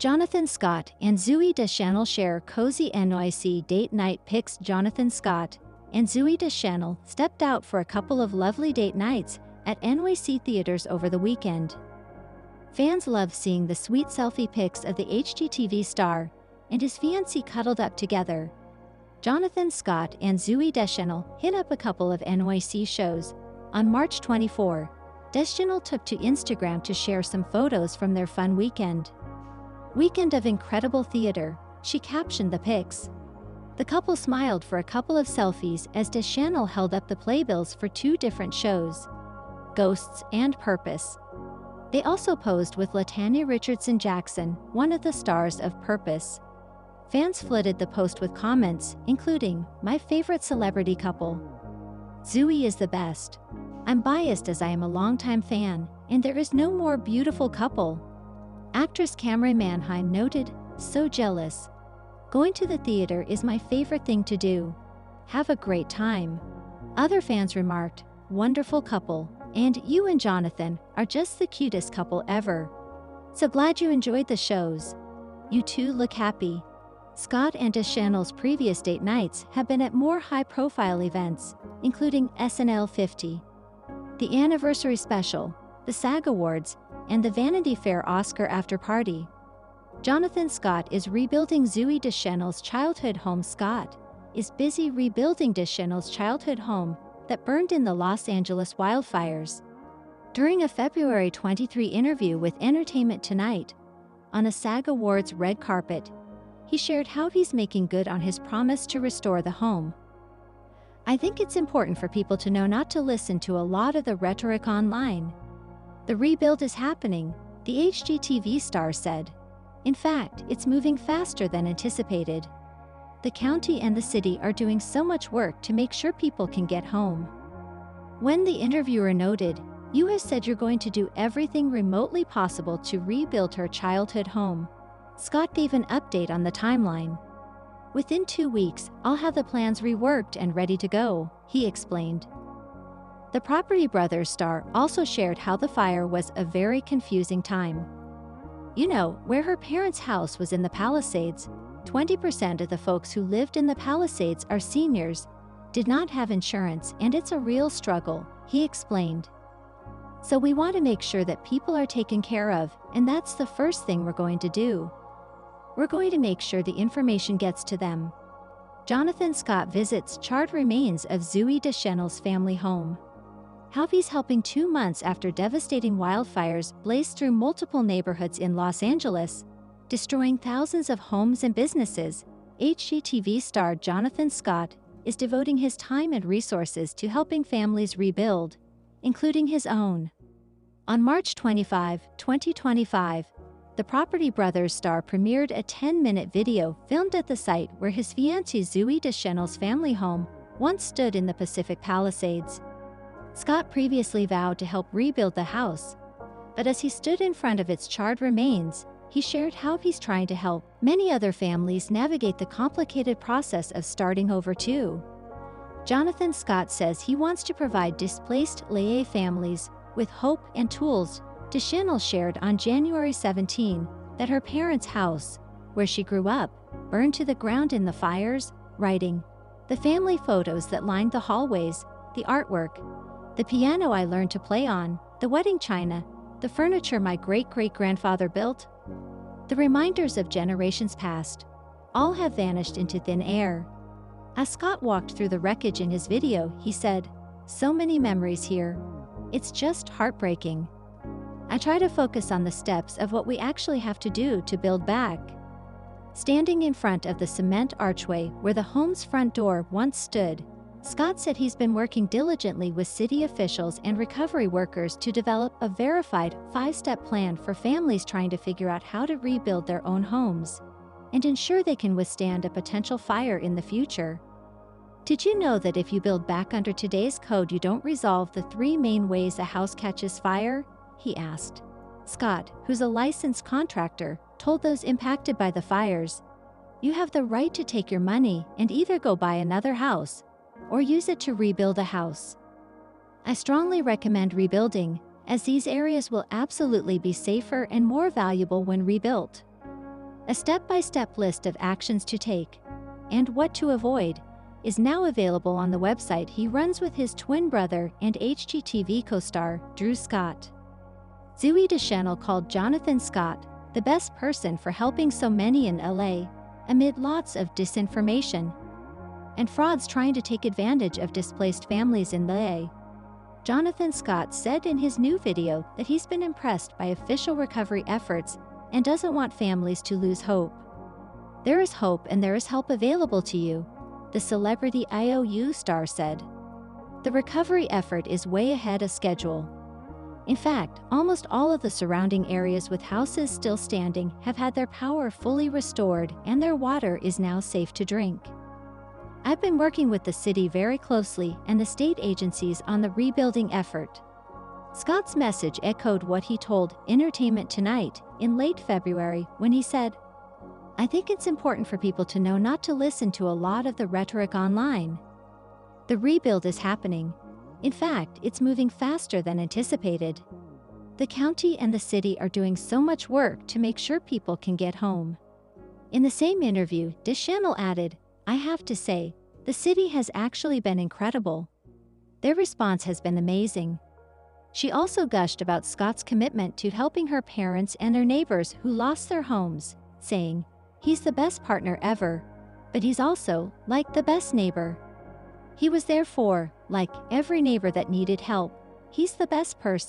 Jonathan Scott and Zooey Deschanel share cozy NYC date night pics. Jonathan Scott and Zooey Deschanel stepped out for a couple of lovely date nights at NYC theaters over the weekend. Fans love seeing the sweet selfie pics of the HGTV star and his fiancée cuddled up together. Jonathan Scott and Zooey Deschanel hit up a couple of NYC shows. On March 24, Deschanel took to Instagram to share some photos from their fun weekend. "Weekend of incredible theater," she captioned the pics. The couple smiled for a couple of selfies as Deschanel held up the playbills for two different shows, Ghosts and Purpose. They also posed with LaTanya Richardson Jackson, one of the stars of Purpose. Fans flooded the post with comments, including, "My favorite celebrity couple. Zooey is the best. I'm biased as I am a longtime fan, and there is no more beautiful couple." Actress Cameron Manheim noted, "So jealous. Going to the theater is my favorite thing to do. Have a great time." Other fans remarked, "Wonderful couple, and you and Jonathan are just the cutest couple ever. So glad you enjoyed the shows. You two look happy." Scott and Deschanel's previous date nights have been at more high-profile events, including SNL 50, the Anniversary Special, the SAG Awards, and the Vanity Fair Oscar after-party. Jonathan Scott is rebuilding Zooey Deschanel's childhood home. Scott is busy rebuilding Deschanel's childhood home that burned in the Los Angeles wildfires. During a February 23 interview with Entertainment Tonight, on a SAG Awards red carpet, he shared how he's making good on his promise to restore the home. "I think it's important for people to know not to listen to a lot of the rhetoric online. The rebuild is happening," the HGTV star said. "In fact, it's moving faster than anticipated. The county and the city are doing so much work to make sure people can get home." When the interviewer noted, "You have said you're going to do everything remotely possible to rebuild her childhood home," Scott gave an update on the timeline. "Within 2 weeks, I'll have the plans reworked and ready to go," he explained. The Property Brothers star also shared how the fire was a very confusing time. "You know, where her parents' house was in the Palisades, 20% of the folks who lived in the Palisades are seniors, did not have insurance, and it's a real struggle," he explained. "So we want to make sure that people are taken care of, and that's the first thing we're going to do. We're going to make sure the information gets to them." Jonathan Scott visits charred remains of Zooey Deschanel's family home. How he's helping 2 months after devastating wildfires blazed through multiple neighborhoods in Los Angeles, destroying thousands of homes and businesses. HGTV star Jonathan Scott is devoting his time and resources to helping families rebuild, including his own. On March 25, 2025, the Property Brothers star premiered a 10-minute video filmed at the site where his fiancée Zooey Deschanel's family home once stood in the Pacific Palisades. Scott previously vowed to help rebuild the house, but as he stood in front of its charred remains, he shared how he's trying to help many other families navigate the complicated process of starting over too. Jonathan Scott says he wants to provide displaced LA families with hope and tools. Deschanel shared on January 17 that her parents' house, where she grew up, burned to the ground in the fires, writing, "The family photos that lined the hallways, the artwork, the piano I learned to play on, the wedding china, the furniture my great-great-grandfather built, the reminders of generations past, all have vanished into thin air." As Scott walked through the wreckage in his video, he said, "So many memories here. It's just heartbreaking. I try to focus on the steps of what we actually have to do to build back." Standing in front of the cement archway where the home's front door once stood, Scott said he's been working diligently with city officials and recovery workers to develop a verified 5-step plan for families trying to figure out how to rebuild their own homes and ensure they can withstand a potential fire in the future. "Did you know that if you build back under today's code, you don't resolve the 3 main ways a house catches fire?" he asked. Scott, who's a licensed contractor, told those impacted by the fires, "You have the right to take your money and either go buy another house or use it to rebuild a house. I strongly recommend rebuilding, as these areas will absolutely be safer and more valuable when rebuilt." A step-by-step list of actions to take and what to avoid is now available on the website he runs with his twin brother and HGTV co-star, Drew Scott. Zooey Deschanel called Jonathan Scott the best person for helping so many in LA, amid lots of disinformation and frauds trying to take advantage of displaced families in LA. Jonathan Scott said in his new video that he's been impressed by official recovery efforts and doesn't want families to lose hope. "There is hope and there is help available to you," the celebrity IOU star said. "The recovery effort is way ahead of schedule. In fact, almost all of the surrounding areas with houses still standing have had their power fully restored and their water is now safe to drink. I've been working with the city very closely and the state agencies on the rebuilding effort." Scott's message echoed what he told Entertainment Tonight in late February when he said, "I think it's important for people to know not to listen to a lot of the rhetoric online. The rebuild is happening. In fact, it's moving faster than anticipated. The county and the city are doing so much work to make sure people can get home." In the same interview, Deschanel added, "I have to say, the city has actually been incredible. Their response has been amazing." She also gushed about Scott's commitment to helping her parents and their neighbors who lost their homes, saying, "He's the best partner ever, but he's also, like, the best neighbor. He was there for, like, every neighbor that needed help. He's the best person."